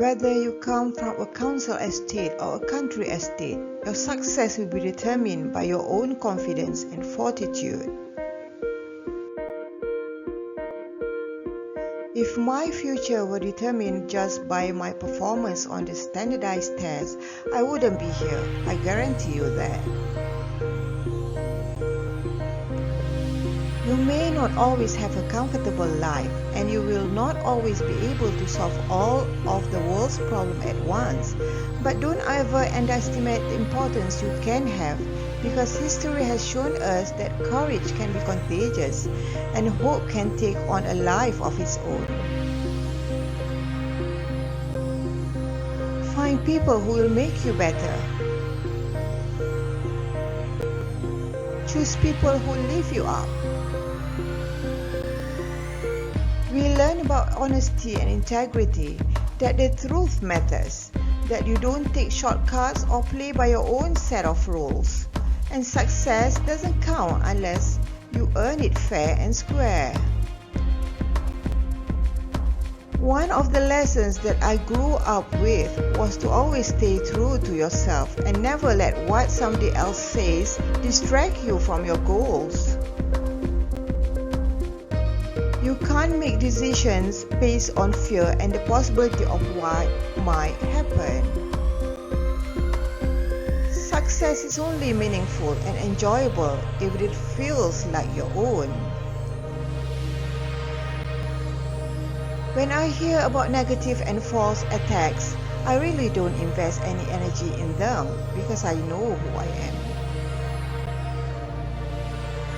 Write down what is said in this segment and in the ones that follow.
Whether you come from a council estate or a country estate, your success will be determined by your own confidence and fortitude. If my future were determined just by my performance on the standardized test, I wouldn't be here, I guarantee you that. You may not always have a comfortable life, and you will not always be able to solve all of the world's problems at once, but don't ever underestimate the importance you can have, because history has shown us that courage can be contagious and hope can take on a life of its own. Find people who will make you better. Choose people who lift you up. We learn about honesty and integrity, that the truth matters, that you don't take shortcuts or play by your own set of rules, and success doesn't count unless you earn it fair and square. One of the lessons that I grew up with was to always stay true to yourself and never let what somebody else says distract you from your goals. You can't make decisions based on fear and the possibility of what might happen. Success is only meaningful and enjoyable if it feels like your own. When I hear about negative and false attacks, I really don't invest any energy in them because I know who I am.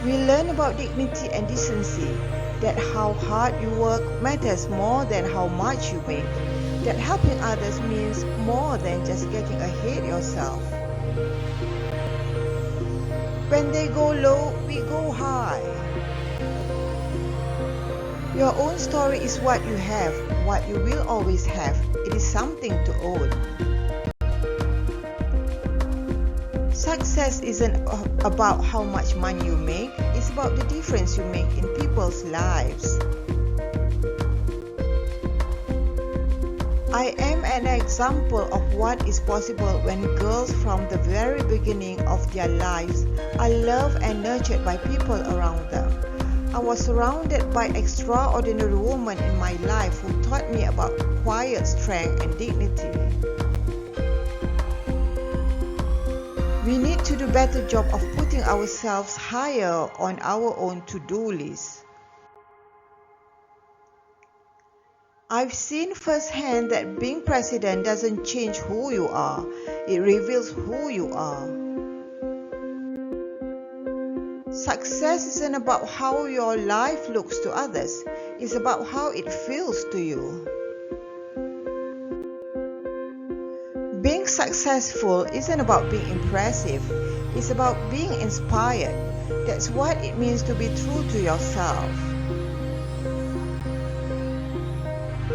We learn about dignity and decency, that how hard you work matters more than how much you make, that helping others means more than just getting ahead yourself. When they go low, we go high. Your own story is what you have, what you will always have. It is something to own. Success isn't about how much money you make, it's about the difference you make in people's lives. I am an example of what is possible when girls from the very beginning of their lives are loved and nurtured by people around them. I was surrounded by extraordinary women in my life who taught me about quiet strength and dignity. We need to do a better job of putting ourselves higher on our own to-do list. I've seen firsthand that being president doesn't change who you are, it reveals who you are. Success isn't about how your life looks to others, it's about how it feels to you. Being successful isn't about being impressive, it's about being inspired. That's what it means to be true to yourself.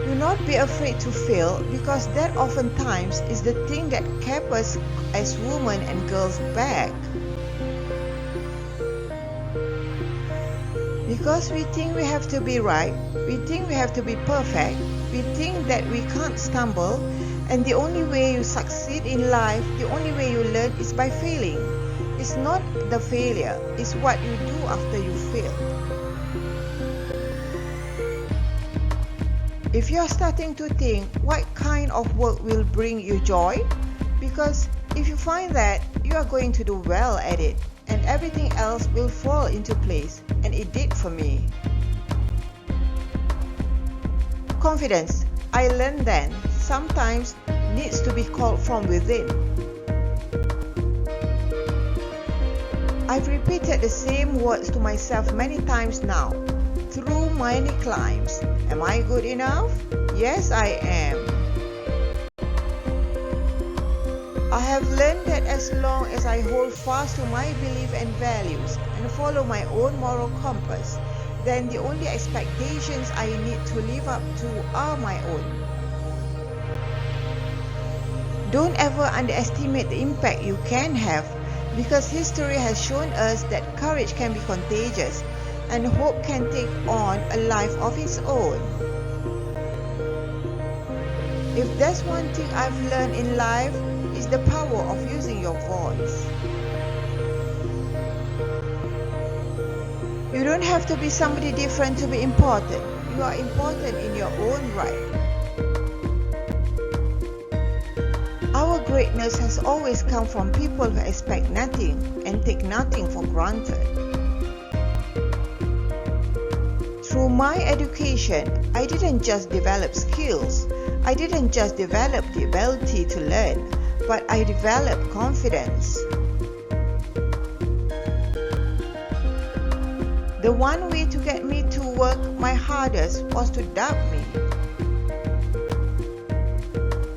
Do not be afraid to fail, because that oftentimes is the thing that kept us as women and girls back. Because we think we have to be right, we think we have to be perfect, we think that we can't stumble, and the only way you succeed in life, the only way you learn is by failing. It's not the failure, it's what you do after you fail. If you're starting to think what kind of work will bring you joy, because if you find that, you are going to do well at it, and everything else will fall into place, and it did for me. Confidence, I learned then, sometimes needs to be called from within. I've repeated the same words to myself many times now, through many climbs. Am I good enough? Yes, I am. I have learned that as long as I hold fast to my beliefs and values and follow my own moral compass, then the only expectations I need to live up to are my own. Don't ever underestimate the impact you can have, because history has shown us that courage can be contagious and hope can take on a life of its own. If there's one thing I've learned in life, it's the power of using your voice. You don't have to be somebody different to be important. You are important in your own right. Our greatness has always come from people who expect nothing and take nothing for granted. Through my education, I didn't just develop skills. I didn't just develop the ability to learn, but I developed confidence. The one way to get me to work my hardest was to doubt me.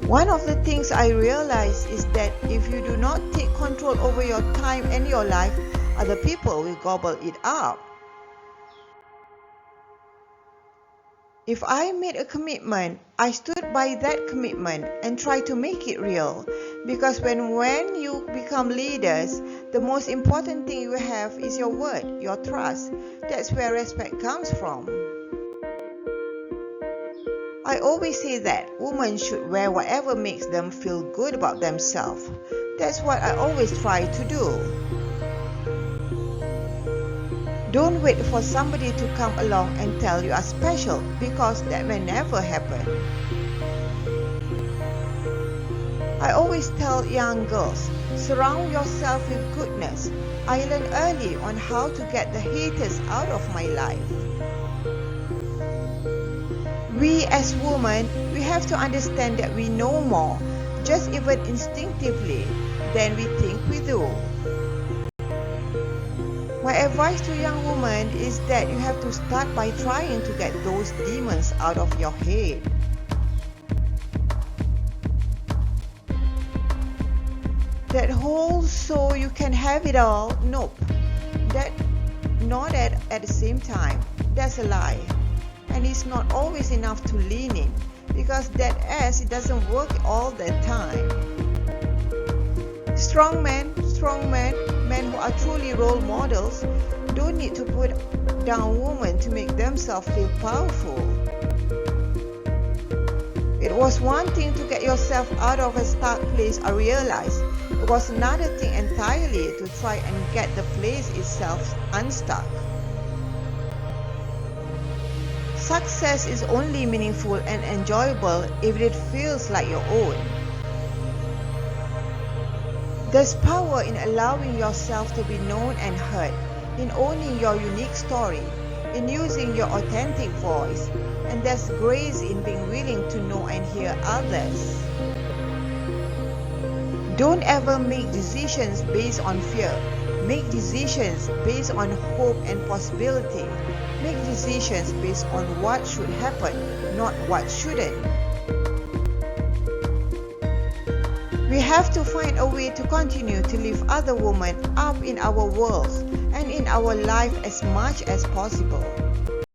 One of the things I realized is that if you do not take control over your time and your life, other people will gobble it up. If I made a commitment, I stood by that commitment and tried to make it real. Because when you become leaders, the most important thing you have is your word, your trust. That's where respect comes from. I always say that women should wear whatever makes them feel good about themselves. That's what I always try to do. Don't wait for somebody to come along and tell you are special, because that may never happen. I always tell young girls, surround yourself with goodness. I learned early on how to get the haters out of my life. We as women, we have to understand that we know more, just even instinctively, than we think we do. My advice to young women is that you have to start by trying to get those demons out of your head. That whole so you can have it all, nope. Not at the same time. That's a lie. And it's not always enough to lean in, because that ass, it doesn't work all the time. Strong men who are truly role models, don't need to put down women to make themselves feel powerful. It was one thing to get yourself out of a stuck place, I realized. It was another thing entirely to try and get the place itself unstuck. Success is only meaningful and enjoyable if it feels like your own. There's power in allowing yourself to be known and heard, in owning your unique story, in using your authentic voice, and there's grace in being willing to know and hear others. Don't ever make decisions based on fear. Make decisions based on hope and possibility. Make decisions based on what should happen, not what shouldn't. We have to find a way to continue to lift other women up in our worlds and in our life as much as possible.